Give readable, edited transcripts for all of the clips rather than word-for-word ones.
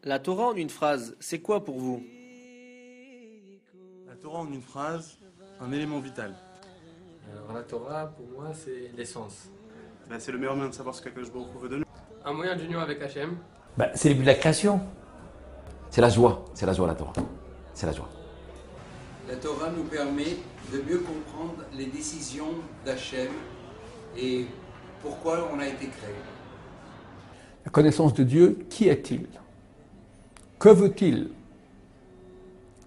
La Torah en une phrase, c'est quoi pour vous? La Torah en une phrase, un élément vital. Alors la Torah, pour moi, c'est l'essence. C'est le meilleur moyen de savoir ce qu'Akadosh Baruch Hu veut de nous. Un moyen d'union avec Hachem. C'est le but de la création. C'est la joie la Torah. C'est la joie. La Torah nous permet de mieux comprendre les décisions d'Hachem et pourquoi on a été créé. La connaissance de Dieu, qui est-il? Que veut-il?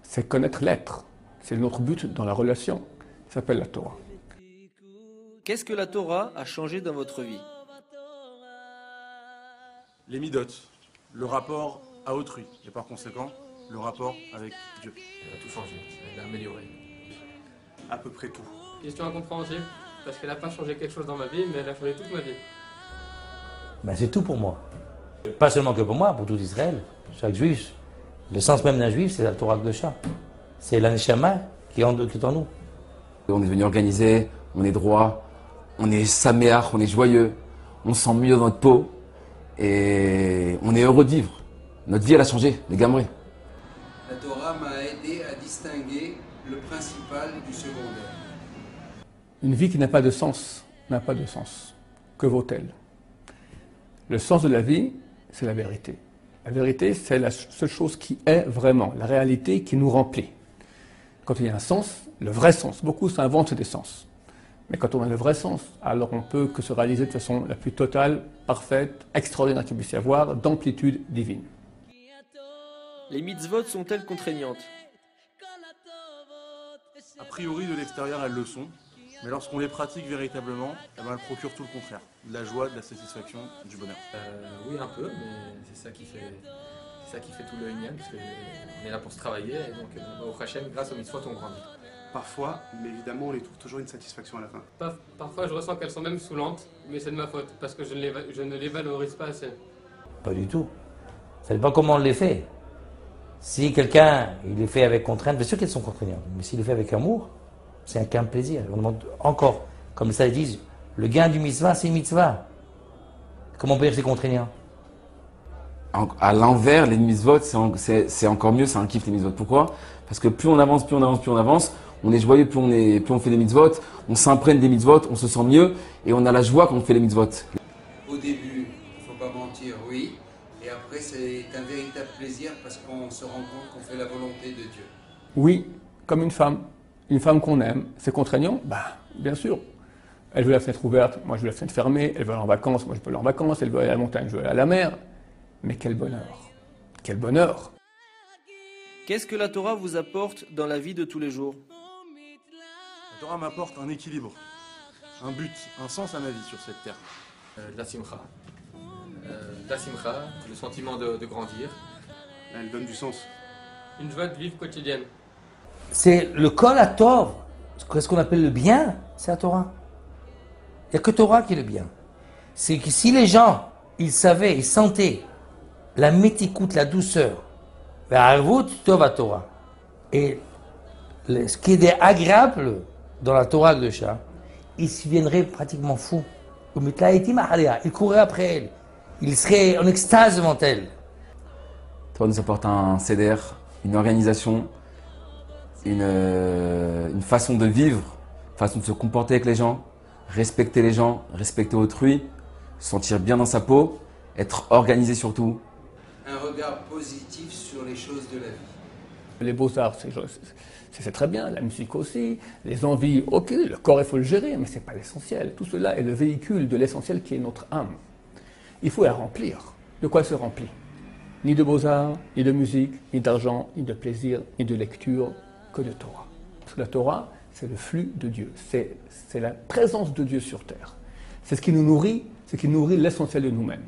C'est connaître l'être. C'est notre but dans la relation. Ça s'appelle la Torah. Qu'est-ce que la Torah a changé dans votre vie? Les midot, le rapport à autrui et par conséquent le rapport avec Dieu. Elle a tout changé, elle a amélioré. À peu près tout. Question incompréhensible, parce qu'elle n'a pas changé quelque chose dans ma vie, mais elle a changé toute ma vie. C'est tout pour moi. Pas seulement que pour moi, pour tout Israël, chaque juif. Le sens même d'un juif, c'est la Torah Kedosha. C'est l'aneshama qui est en nous. On est devenu organisé, on est droit, on est saméach, on est joyeux, on se sent mieux dans notre peau et on est heureux de vivre. Notre vie, elle a changé, les gamrés. La Torah m'a aidé à distinguer le principal du secondaire. Une vie qui n'a pas de sens, n'a pas de sens. Que vaut-elle? Le sens de la vie, c'est la vérité. La vérité, c'est la seule chose qui est vraiment, la réalité qui nous remplit. Quand il y a un sens, le vrai sens, beaucoup s'inventent des sens. Mais quand on a le vrai sens, alors on peut que se réaliser de façon la plus totale, parfaite, extraordinaire qu'il puisse y avoir, d'amplitude divine. Les mitzvot sont-elles contraignantes? A priori, de l'extérieur, elles le sont, mais lorsqu'on les pratique véritablement, elles procurent tout le contraire. De la joie, de la satisfaction, du bonheur. Oui, un peu, mais c'est ça qui fait tout le Inyan, parce qu'on est là pour se travailler, et donc au Hachem, grâce aux mitzvot, on grandit. Parfois, mais évidemment, on les trouve toujours une satisfaction à la fin. Parfois, je ressens qu'elles sont même saoulantes, mais c'est de ma faute, parce que je ne les valorise pas assez. Pas du tout. Ça dépend comment on les fait. Si quelqu'un, il les fait avec contrainte, bien sûr qu'elles sont contraignantes, mais s'il les fait avec amour, c'est qu'un plaisir. On demande encore, comme ça ils disent, le gain du mitzvah, c'est une mitzvah. Comment on peut dire que c'est contraignant? À l'envers, les mitzvot, c'est encore mieux, c'est un kiff les mitzvot. Pourquoi? Parce que plus on avance, on est joyeux, plus on fait des mitzvot, on s'imprègne des mitzvot, on se sent mieux et on a la joie quand on fait les mitzvot. Au début, il ne faut pas mentir, oui, et après c'est un véritable plaisir parce qu'on se rend compte qu'on fait la volonté de Dieu. Oui, comme une femme qu'on aime, c'est contraignant? Bien sûr. Elle veut la fenêtre ouverte, moi je veux la fenêtre fermée, elle veut aller en vacances, moi je peux aller en vacances, elle veut aller à la montagne, je veux aller à la mer. Mais quel bonheur! Quel bonheur! Qu'est-ce que la Torah vous apporte dans la vie de tous les jours? La Torah m'apporte un équilibre, un but, un sens à ma vie sur cette terre. La simcha. Le sentiment de grandir. Elle donne du sens. Une joie de vivre quotidienne. C'est le kol hatov, ce qu'on appelle le bien, c'est la Torah. Il n'y a que Torah qui est le bien. C'est que si les gens, ils savaient, ils sentaient la métikoute, la douceur, Ve'arvut tov Torah. Et ce qui est agréable dans la Torah de Shah, ils se viendraient pratiquement fous. Ils courraient après elle. Ils seraient en extase devant elle. La Torah nous apporte un seder, une organisation, une façon de vivre, une façon de se comporter avec les gens, respecter autrui, se sentir bien dans sa peau, être organisé surtout. Un regard positif sur les choses de la vie. Les beaux-arts, c'est très bien, la musique aussi, les envies, ok, le corps il faut le gérer, mais ce n'est pas l'essentiel. Tout cela est le véhicule de l'essentiel qui est notre âme. Il faut la remplir. De quoi elle se remplit? Ni de beaux-arts, ni de musique, ni d'argent, ni de plaisir, ni de lecture, que de Torah. Parce que la Torah, c'est le flux de Dieu, c'est la présence de Dieu sur terre. C'est ce qui nous nourrit, c'est ce qui nourrit l'essentiel de nous-mêmes.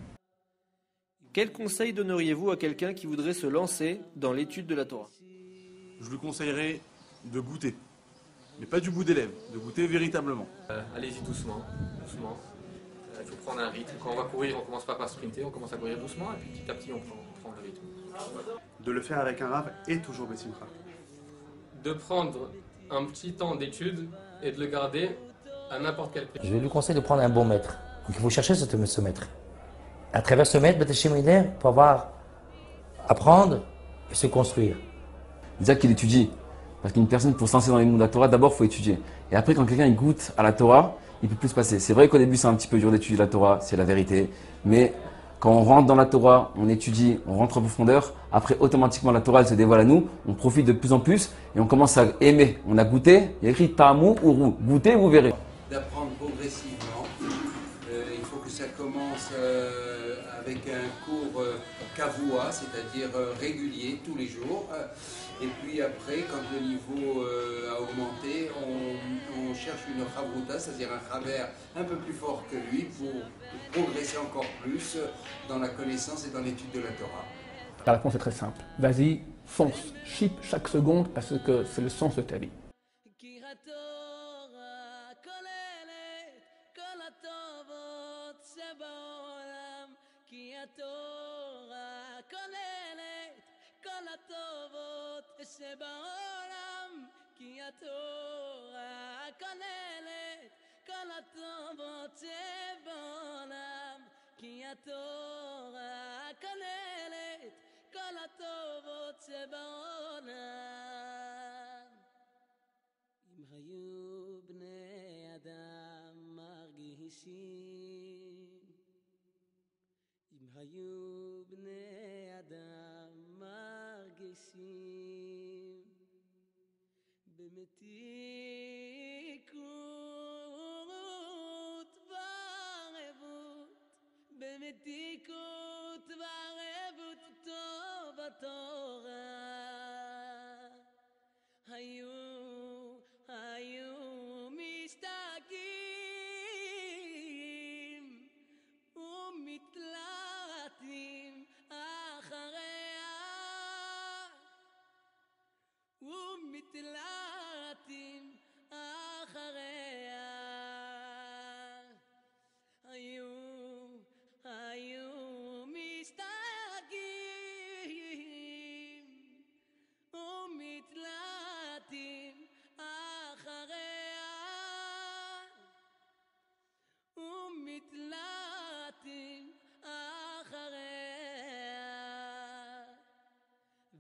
Quel conseil donneriez-vous à quelqu'un qui voudrait se lancer dans l'étude de la Torah? Je lui conseillerais de goûter, mais pas du bout des lèvres, de goûter véritablement. Allez-y doucement. Il faut prendre un rythme. Quand on va courir, on commence pas par sprinter, on commence à courir doucement et puis petit à petit on prend le rythme. De le faire avec un rave est toujours Bessimcha. De prendre un petit temps d'étude et de le garder à n'importe quel prix. Je vais lui conseiller de prendre un bon maître. Donc il faut chercher ce maître. À travers ce maître, pour avoir apprendre et se construire. Déjà qu'il étudie. Parce qu'une personne, pour se lancer dans les mondes de la Torah, d'abord, il faut étudier. Et après, quand quelqu'un il goûte à la Torah, il peut plus se passer. C'est vrai qu'au début, c'est un petit peu dur d'étudier la Torah, c'est la vérité. Mais quand on rentre dans la Torah, on étudie, on rentre en profondeur, après, automatiquement, la Torah, elle se dévoile à nous. On profite de plus en plus et on commence à aimer. On a goûté, il y a écrit Ta'amou Uru. Goûtez, vous verrez. D'apprendre progressivement. Il faut que ça commence avec un cours kavua, c'est-à-dire régulier, tous les jours. Et puis après, quand le niveau a augmenté, on cherche une chavruta, c'est-à-dire un chaver un peu plus fort que lui pour progresser encore plus dans la connaissance et dans l'étude de la Torah. La réponse est très simple. Vas-y, fonce, chip chaque seconde parce que c'est le sens de ta vie.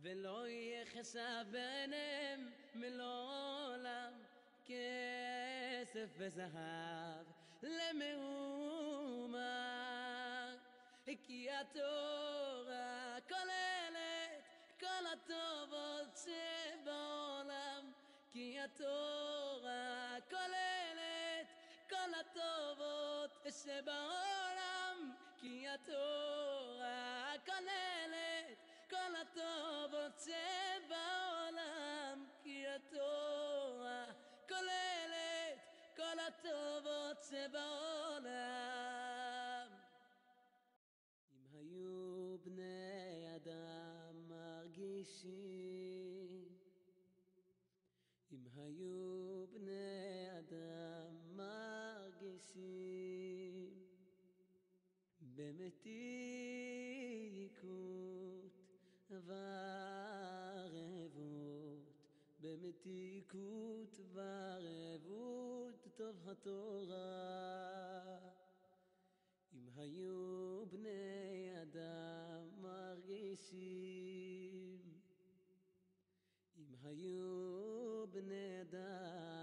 ולא יחסה ביניהם מלעולם כסף וזהב למהומה כי התורה כוללת כל הטובות שבעולם כי התורה כוללת כל הטובות שבעולם כי התורה כוללת כל הטובות שבעולם כי התורה כוללת כל הטובות שבעולם אם היו בני אדם מרגישים אם היו בני אדם מרגישים במתיקות וערבות במתיקות וערבות טוב התורה אם היו בני אדם מרגישים אם היו בני אדם